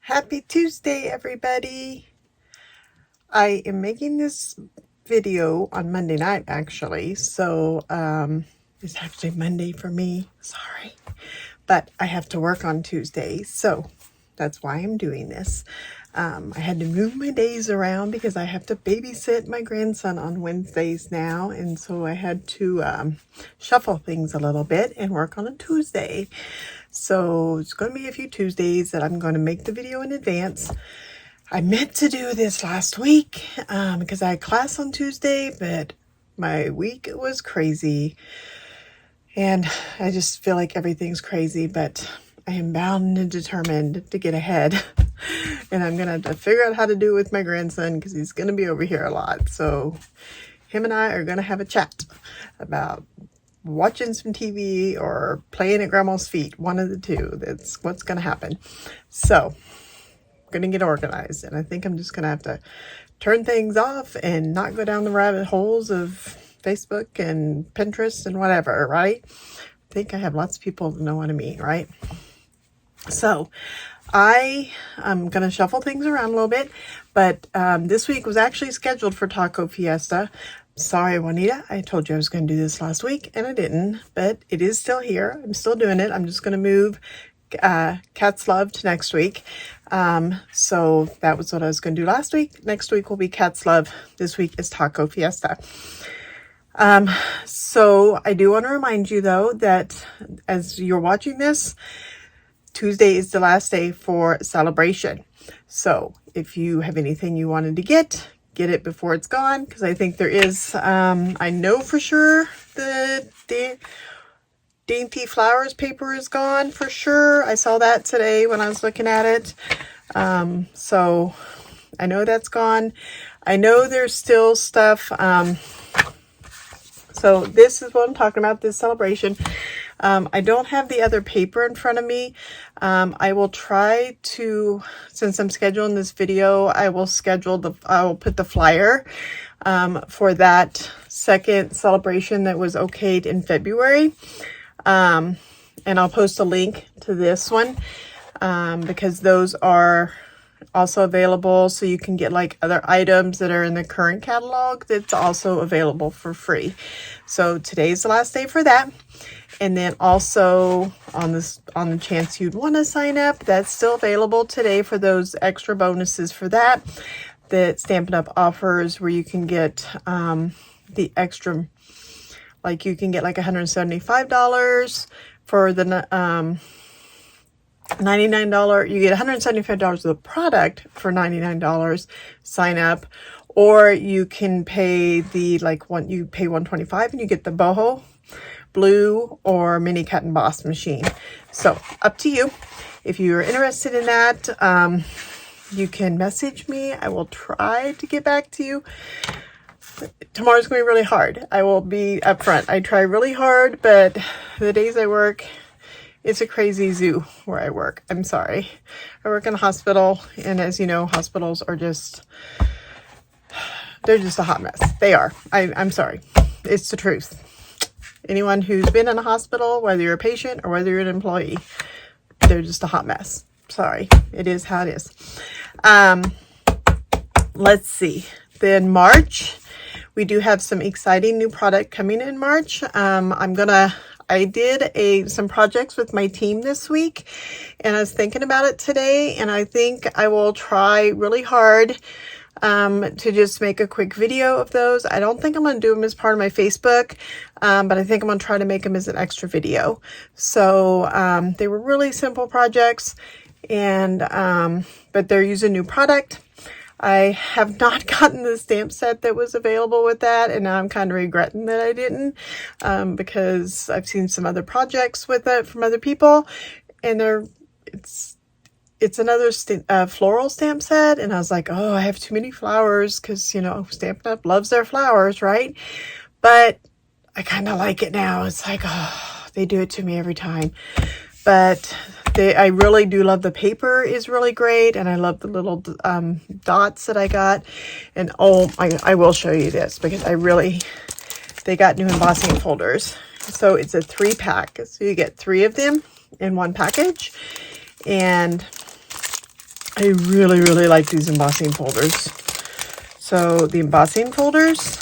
Happy Tuesday, everybody. I am making this video on Monday night, actually. So, it's actually Monday for me. Sorry. But I have to work on Tuesday. So that's why I'm doing this. I had to move my days around because I have to babysit my grandson on Wednesdays now. And so I had to shuffle things a little bit and work on a Tuesday. So it's going to be a few Tuesdays that I'm going to make the video in advance. I meant to do this last week because I had class on Tuesday, but my week was crazy. And I just feel like everything's crazy, but I am bound and determined to get ahead. And I'm going to have to figure out how to do it with my grandson because he's going to be over here a lot. So him and I are going to have a chat about watching some TV or playing at grandma's feet. One of the two. That's what's going to happen. So I'm going to get organized. And I think I'm just going to have to turn things off and not go down the rabbit holes of Facebook and Pinterest and whatever, right? I think I have lots of people that know what I mean, right? So I am going to shuffle things around a little bit, but this week was actually scheduled for Taco Fiesta. Sorry, Juanita, I told you I was going to do this last week, and I didn't, but it is still here. I'm still doing it. I'm just going to move Cat's Love to next week. So that was what I was going to do last week. Next week will be Cat's Love. This week is Taco Fiesta. So I do want to remind you, though, that as you're watching this, Tuesday is the last day for celebration. So if you have anything you wanted to get it before it's gone, because I think there is, I know for sure the Dainty Flowers paper is gone for sure. I saw that today when I was looking at it. So I know that's gone. I know there's still stuff. So this is what I'm talking about, this celebration. I don't have the other paper in front of me. I will try to, since I'm scheduling this video, I will put the flyer for that second celebration that was okayed in February. And I'll post a link to this one because those are also available, so you can get like other items that are in the current catalog that's also available for free. So today's the last day for that. And then also on the chance you'd want to sign up, that's still available today for those extra bonuses for that Stampin' Up! Offers, where you can get the extra, like you can get like $175 for the $99. You get $175 of the product for $99. Sign up, or you can pay you pay $125 and you get the boho blue or mini cut and emboss machine. So up to you. If you're interested in that, you can message me. I will try to get back to you. Tomorrow's going to be really hard. I will be upfront. I try really hard, but the days I work, it's a crazy zoo where I work. I'm sorry. I work in a hospital, and as you know, hospitals are they're just a hot mess. They are. I'm sorry. It's the truth. Anyone who's been in a hospital, whether you're a patient or whether you're an employee, they're just a hot mess. Sorry. It is how it is. Let's see. Then March, we do have some exciting new product coming in March. I did some projects with my team this week, and I was thinking about it today, and I think I will try really hard to just make a quick video of those. I don't think I'm going to do them as part of my Facebook, but I think I'm going to try to make them as an extra video. So they were really simple projects, and but they're using new product. I have not gotten the stamp set that was available with that, and now I'm kind of regretting that I didn't, because I've seen some other projects with it from other people, and it's another floral stamp set, and I was like, oh, I have too many flowers, because, you know, Stampin' Up! Loves their flowers, right? But I kind of like it now. It's like, oh, they do it to me every time. But I really do love the paper is really great, and I love the little dots that I got. And oh, I will show you this because they got new embossing folders. So it's a 3-pack. So you get 3 of them in one package. And I really, really like these embossing folders. So the embossing folders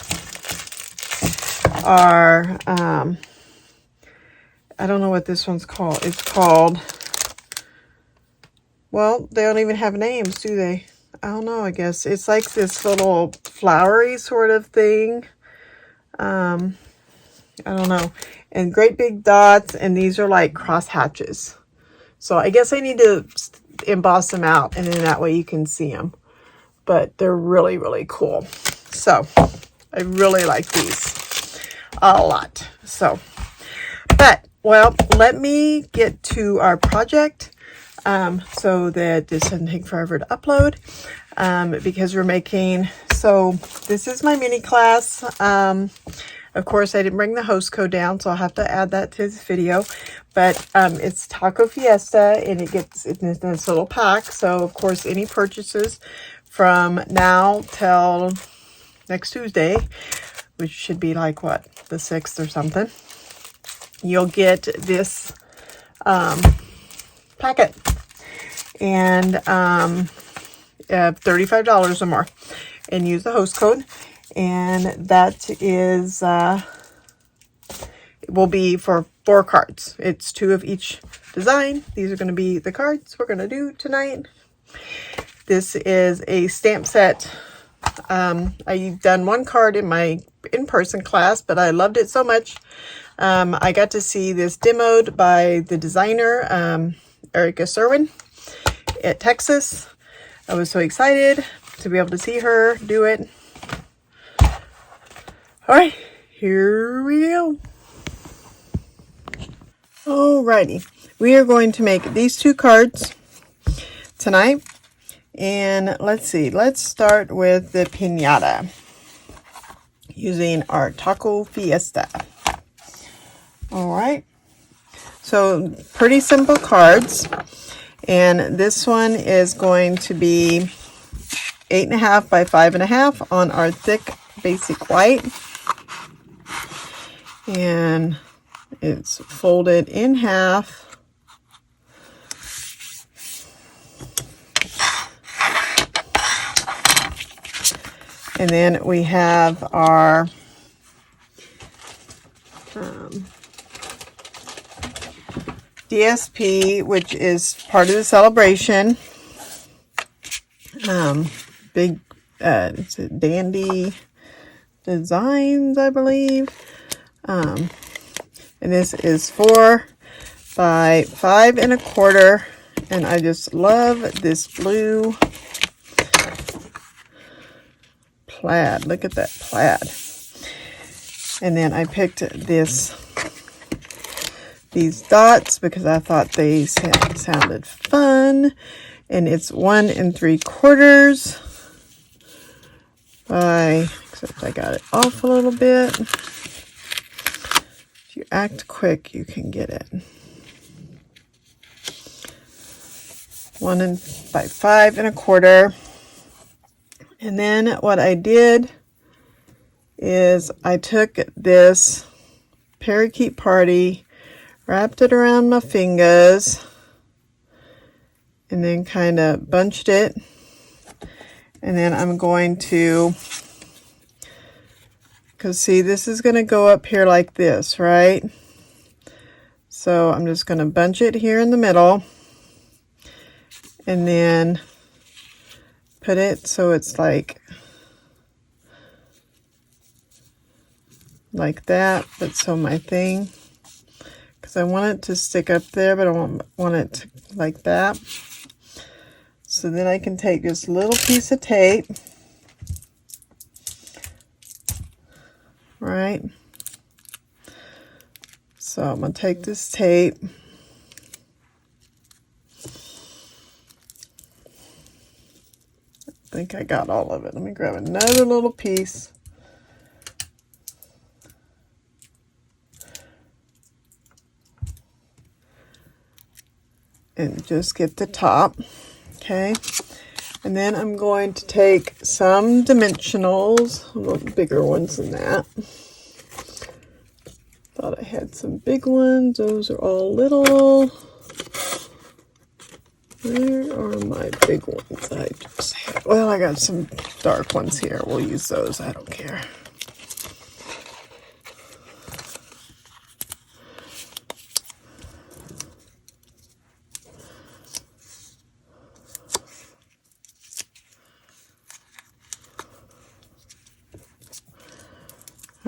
are, I don't know what this one's called. It's called, well, they don't even have names, do they? I don't know, I guess. It's like this little flowery sort of thing. I don't know. And great big dots, and these are like cross hatches. So I guess I need to emboss them out, and then that way you can see them. But they're really, really cool. So I really like these a lot. So, but, well, let me get to our project so that this doesn't take forever to upload because we're making, so this is my mini class. Of course, I didn't bring the host code down, so I'll have to add that to this video. But it's Taco Fiesta, and it gets in this little pack. So, of course, any purchases from now till next Tuesday, which should be like, what, the 6th or something, you'll get this packet. And $35 or more. And use the host code. And that is, it will be for 4 cards. It's 2 of each design. These are going to be the cards we're going to do tonight. This is a stamp set. I've done 1 card in my in-person class, but I loved it so much. I got to see this demoed by the designer, Erica Serwin at Texas. I was so excited to be able to see her do it. All right, here we go. Alrighty, we are going to make these 2 cards tonight. And let's see, let's start with the piñata using our Taco Fiesta. All right, so pretty simple cards. And this one is going to be 8.5 by 5.5 on our thick basic white. And it's folded in half. And then we have our DSP, which is part of the celebration. Big, it's a Dandy Designs, I believe. And this is 4 by 5.25, and I just love this blue plaid. Look at that plaid. And then I picked these dots because I thought they sounded fun. And it's 1 3/4 by, except I got it off a little bit. If you act quick, you can get it. 1 by 5.25. And then what I did is I took this parakeet party, wrapped it around my fingers, and then kind of bunched it. And then I'm going to, because see, this is going to go up here like this, right? So I'm just going to bunch it here in the middle, and then put it so it's like that, but so my thing, because I want it to stick up there, but I don't want it to like that. So then I can take this little piece of tape, right? So I'm going to take this tape, I think I got all of it. Let me grab another little piece. And just get the top. Okay, and then I'm going to take some dimensionals, a little bigger ones than that. Thought I had some big ones. Those are all little. Where are my big ones? I just have, well, I got some dark ones here. We'll use those. I don't care.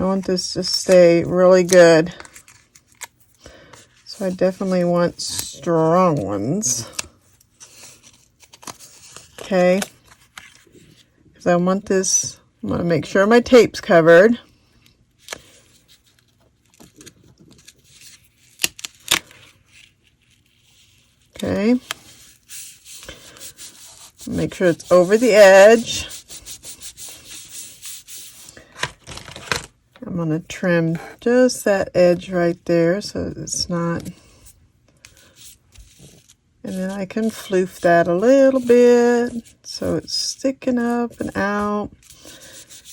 I want this to stay really good. So I definitely want strong ones. Okay. Because I want this, I'm going to make sure my tape's covered. Okay. Make sure it's over the edge. I'm going to trim just that edge right there so it's not, and then I can floof that a little bit so it's sticking up and out,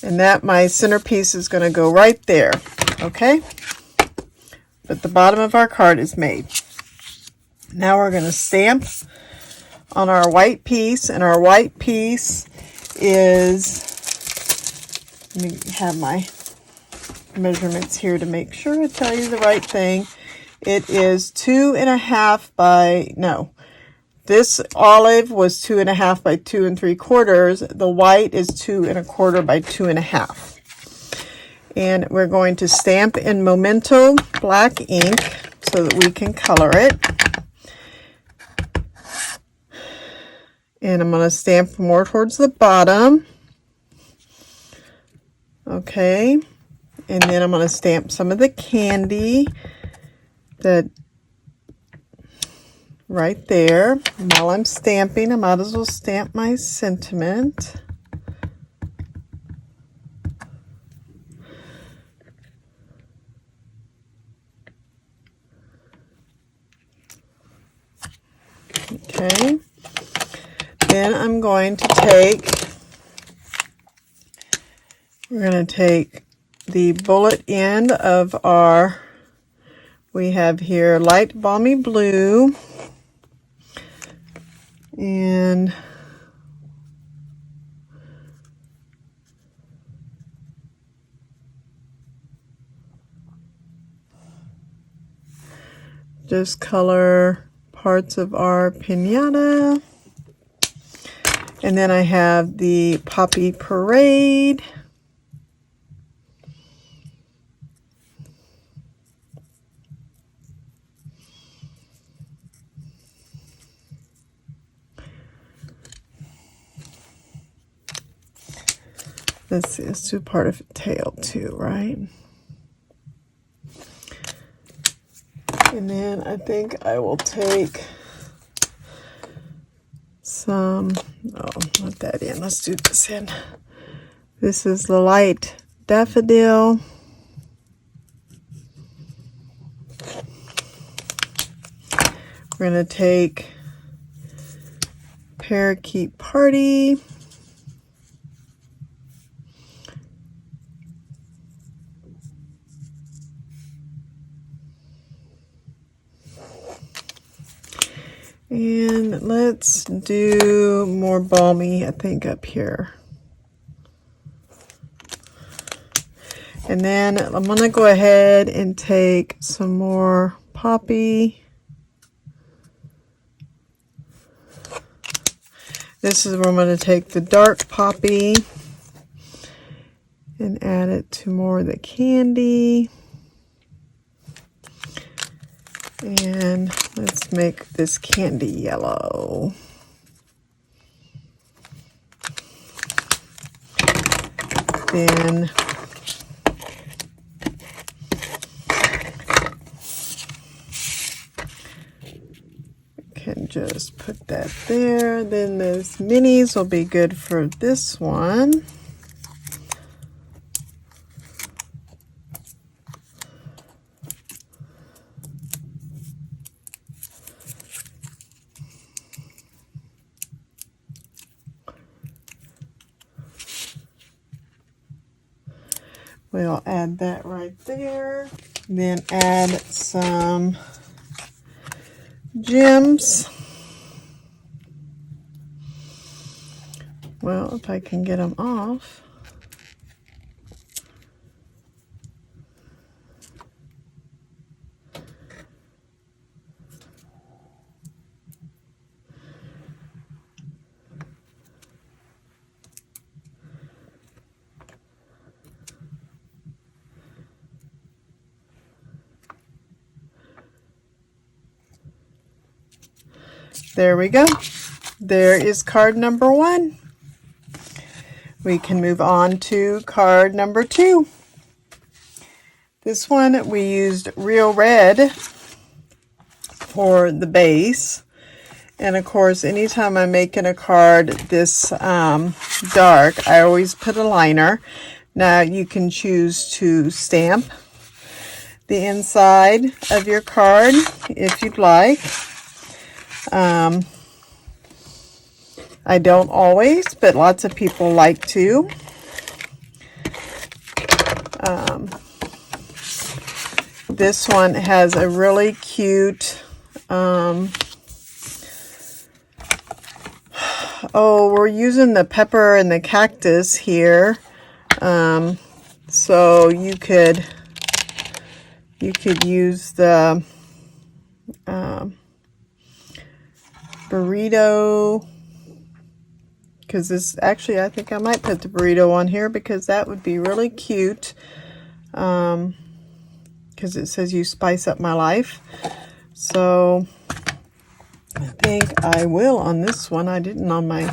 and that my centerpiece is going to go right there. Okay, but the bottom of our card is made. Now we're going to stamp on our white piece, and our white piece is, let me have my measurements here to make sure I tell you the right thing. It is 2.5 by, no, this olive was 2.5 by 2 3/4. The white is 2 1/4 by 2.5. And we're going to stamp in Memento black ink so that we can color it. And I'm going to stamp more towards the bottom. Okay. And then I'm going to stamp some of the candy that right there. While I'm stamping, I might as well stamp my sentiment. Okay. Then I'm going to take, we're going to take the bullet end of our, we have here light balmy blue, and just color parts of our piñata. And then I have the Poppy Parade. Let's see, let's do part of the tail too, right? And then I think I will take some, oh, not that in, let's do this in. This is the light daffodil. We're going to take Parakeet Party. And let's do more balmy, I think, up here. And then I'm going to go ahead and take some more poppy. This is where I'm going to take the dark poppy and add it to more of the candy. And let's make this candy yellow. Then can just put that there. Then those minis will be good for this one. We'll add that right there. Then add some gems. Well, if I can get them off. There we go. There is card number 1. We can move on to card number 2. This one we used real red for the base. And of course, anytime I'm making a card this dark, I always put a liner. Now you can choose to stamp the inside of your card if you'd like. I don't always, but lots of people like to. This one has a really cute, we're using the pepper and the cactus here. So you could use the burrito, because this actually, I think I might put the burrito on here because that would be really cute, because it says you spice up my life. So I think I will on this one. I didn't on my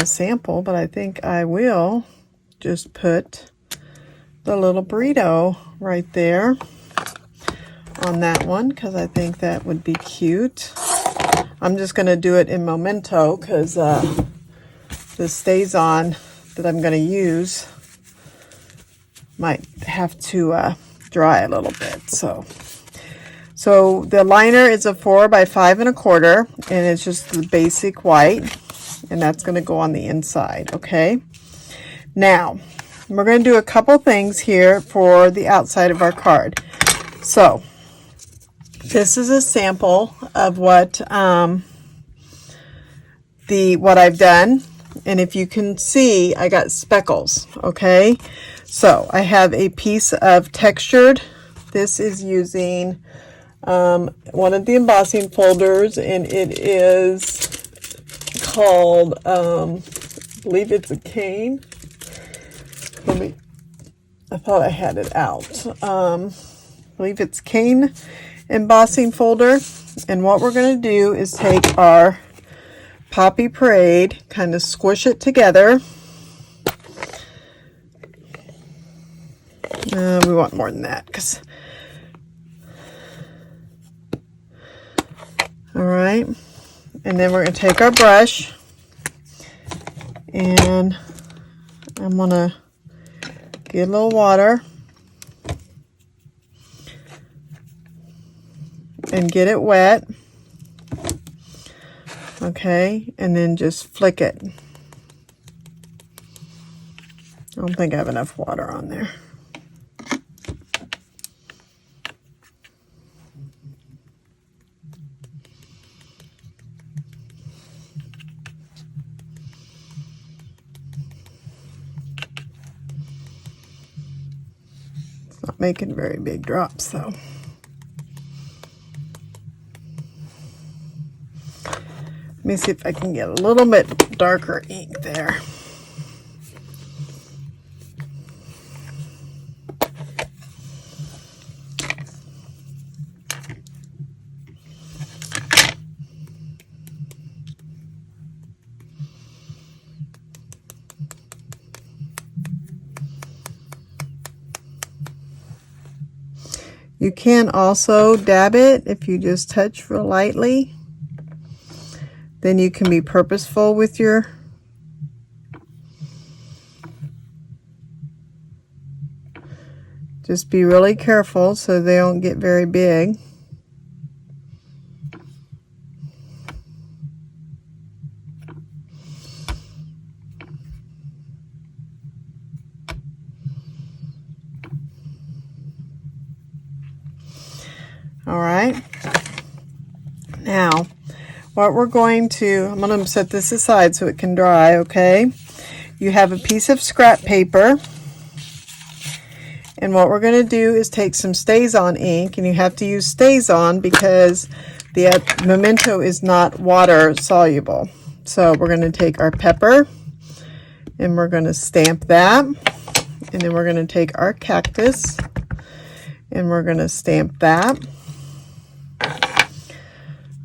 sample, but I think I will just put the little burrito right there on that one because I think that would be cute. I'm just going to do it in memento because the StazOn that I'm going to use might have to dry a little bit. So the liner is a 4 by 5 1/4, and it's just the basic white, and that's going to go on the inside. Okay. Now we're going to do a couple things here for the outside of our card. So this is a sample of what I've done, and if you can see, I got speckles. Okay, so I have a piece of textured. This is using one of the embossing folders, and it is called, I believe it's a cane. I thought I had it out. I believe it's cane embossing folder. And what we're going to do is take our Poppy Parade, kind of squish it together. We want more than that, all right. And then we're going to take our brush, and I'm going to get a little water and get it wet. Okay, and then just flick it. I don't think I have enough water on there. It's not making very big drops though. Let me see if I can get a little bit darker ink there. You can also dab it if you just touch real lightly. Then you can be purposeful with your just be really careful so they don't get very big. All right. Now, what we're going to, I'm going to set this aside so it can dry, okay? You have a piece of scrap paper, and what we're going to do is take some StazOn ink, and you have to use StazOn because the Memento is not water soluble. So we're going to take our pepper, and we're going to stamp that, and then we're going to take our cactus, and we're going to stamp that.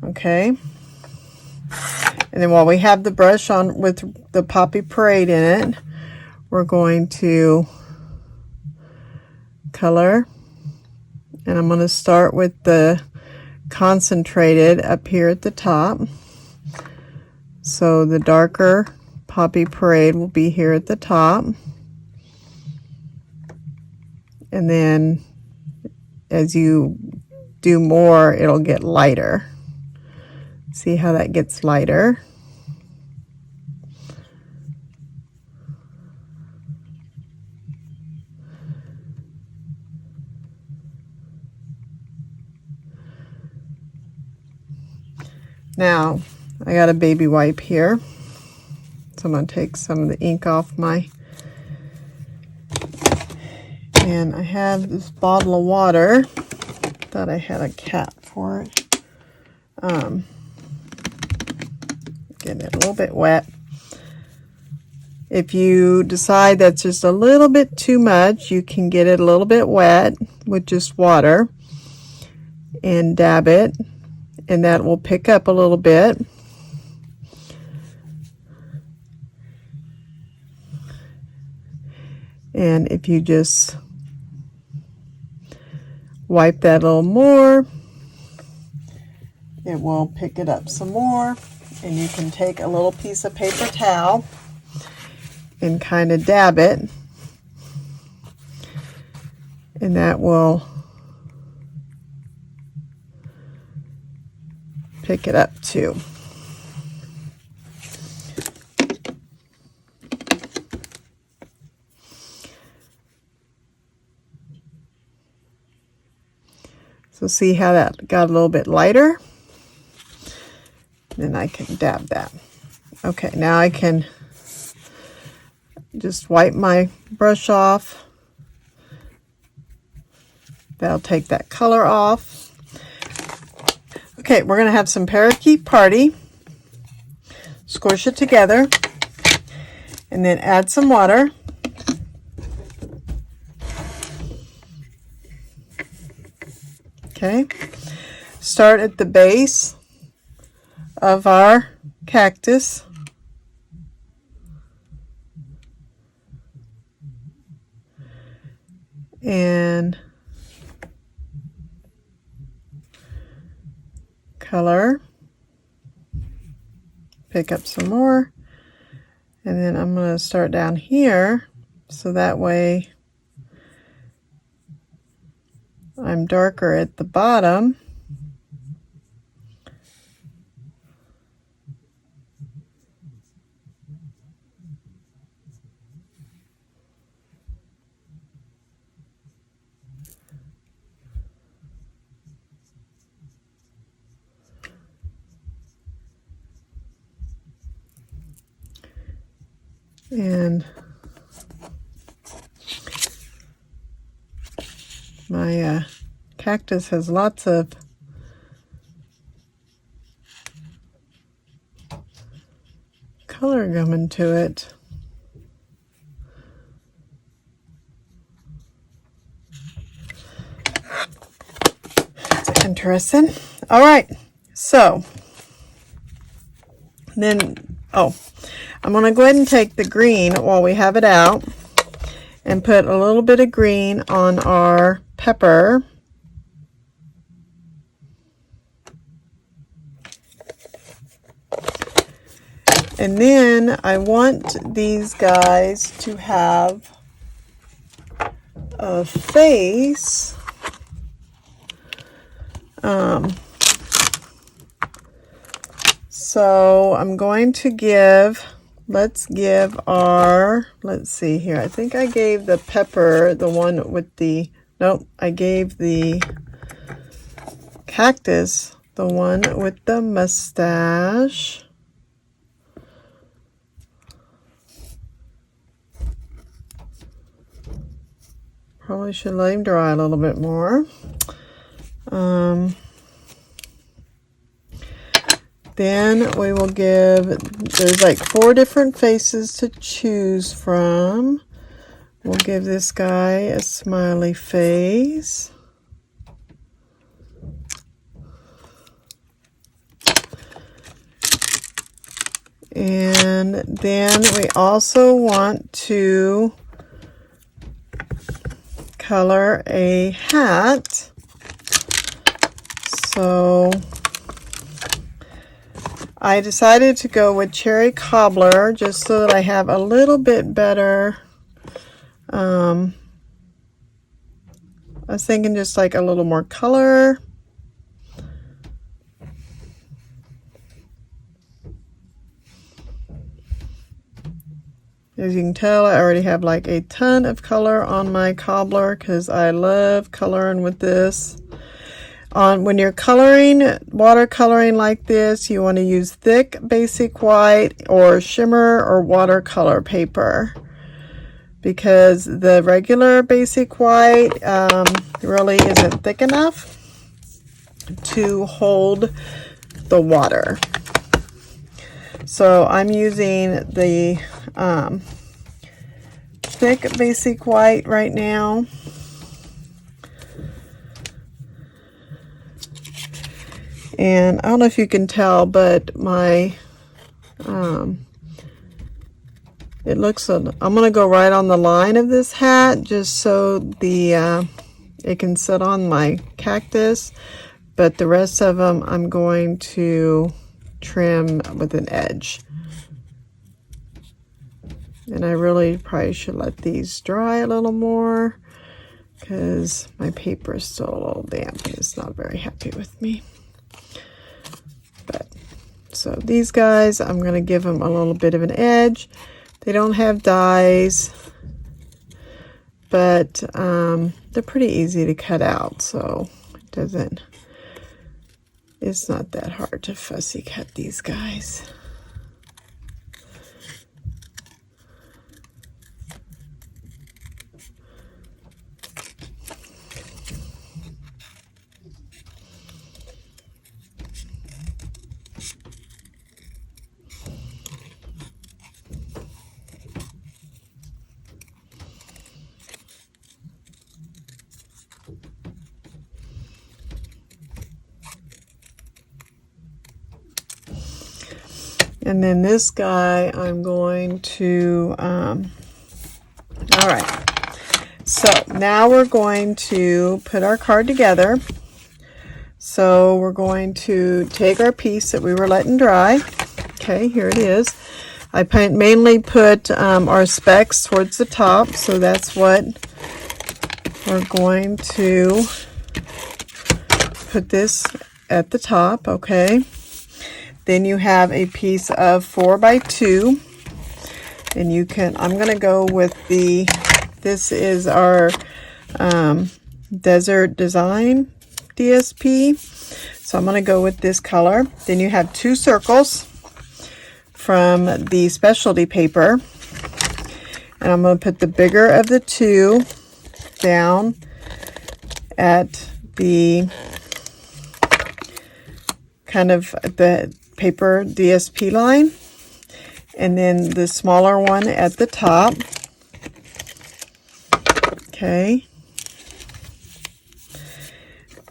Okay. And then while we have the brush on with the Poppy Parade in it, we're going to color. And I'm going to start with the concentrated up here at the top. So the darker Poppy Parade will be here at the top. And then as you do more, it'll get lighter. See how that gets lighter? Now, I got a baby wipe here. So I'm going to take some of the ink off my... And I have this bottle of water. Thought I had a cap for it. Getting it a little bit wet. If you decide that's just a little bit too much, you can get it a little bit wet with just water and dab it, and that will pick up a little bit. And if you just wipe that a little more, it will pick it up some more. And you can take a little piece of paper towel and kind of dab it, and that will pick it up too. So see how that got a little bit lighter? Then I can dab that. Okay, now I can just wipe my brush off. That'll take that color off. Okay, we're going to have some Parakeet Party. Squish it together. And then add some water. Okay. Start at the base of our cactus. And color. Pick up some more. And then I'm going to start down here so that way I'm darker at the bottom. And my cactus has lots of color coming to it. It's interesting. All right, so then, I'm going to go ahead and take the green while we have it out and put a little bit of green on our pepper. And then I want these guys to have a face. So I'm going to give, let's see here. I think I gave the pepper, the one with the, nope, I gave the cactus the one with the mustache. Probably should let him dry a little bit more. Then we will give, there's like 4 different faces to choose from. We'll give this guy a smiley face. And then we also want to color a hat. So I decided to go with cherry cobbler just so that I have a little bit better, I was thinking just like a little more color. As you can tell, I already have like a ton of color on my cobbler because I love coloring with this. When you're coloring, watercoloring like this, you want to use thick basic white or shimmer or watercolor paper, because the regular basic white really isn't thick enough to hold the water. So I'm using the thick basic white right now. And I don't know if you can tell, but my, it looks, I'm going to go right on the line of this hat just so the, it can sit on my cactus, but the rest of them I'm going to trim with an edge. And I really probably should let these dry a little more because my paper is still a little damp and it's not very happy with me. But so these guys, I'm going to give them a little bit of an edge. They don't have dies, but they're pretty easy to cut out, so it's not that hard to fussy cut these guys. And then this guy, I'm going to, all right. So now we're going to put our card together. So we're going to take our piece that we were letting dry. Okay, here it is. I mainly put our specks towards the top. So that's what we're going to put this at the top, okay? Then you have a piece of 4x2, and you can, I'm going to go with this is our Desert Design DSP. So I'm going to go with this color. Then you have 2 circles from the specialty paper. And I'm going to put the bigger of the 2 down at the kind of the paper DSP line, and then the smaller one at the top. Okay.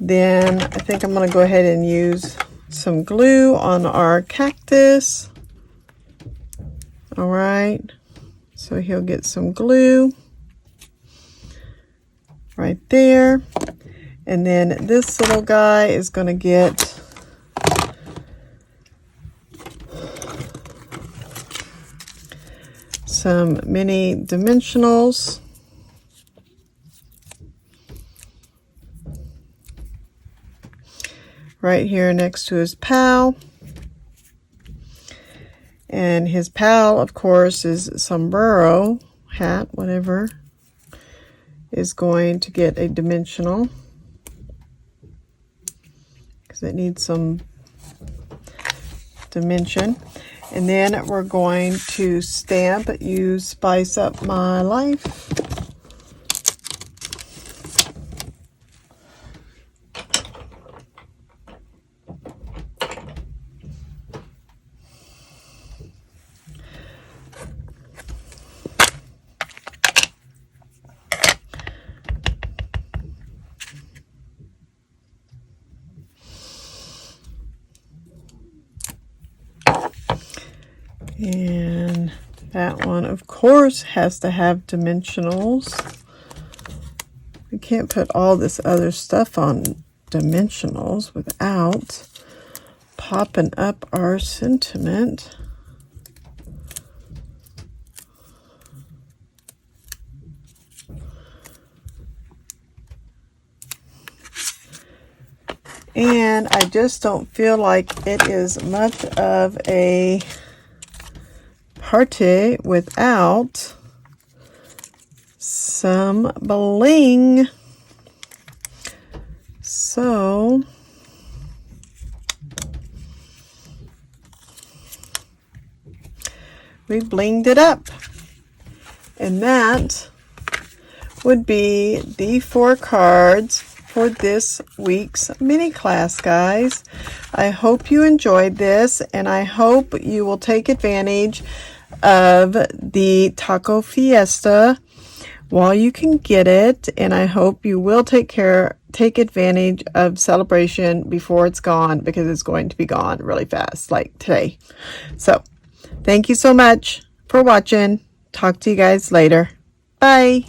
Then I think I'm going to go ahead and use some glue on our cactus. All right. So he'll get some glue right there. And then this little guy is going to get some mini dimensionals. Right here next to his pal. And his pal, of course, is sombrero hat, whatever, is going to get a dimensional. because it needs some dimension. And then we're going to stamp You Spice Up My Life. And that one, of course, has to have dimensionals. We can't put all this other stuff on dimensionals without popping up our sentiment. And I just don't feel like it is much of a party without some bling. So we blinged it up. And that would be the 4 cards for this week's mini class, guys. I hope you enjoyed this, and I hope you will take advantage of the Taco Fiesta while you can get it, and I hope you will take advantage of Celebration before it's gone, because it's going to be gone really fast, like today. So thank you so much for watching. Talk to you guys later. Bye.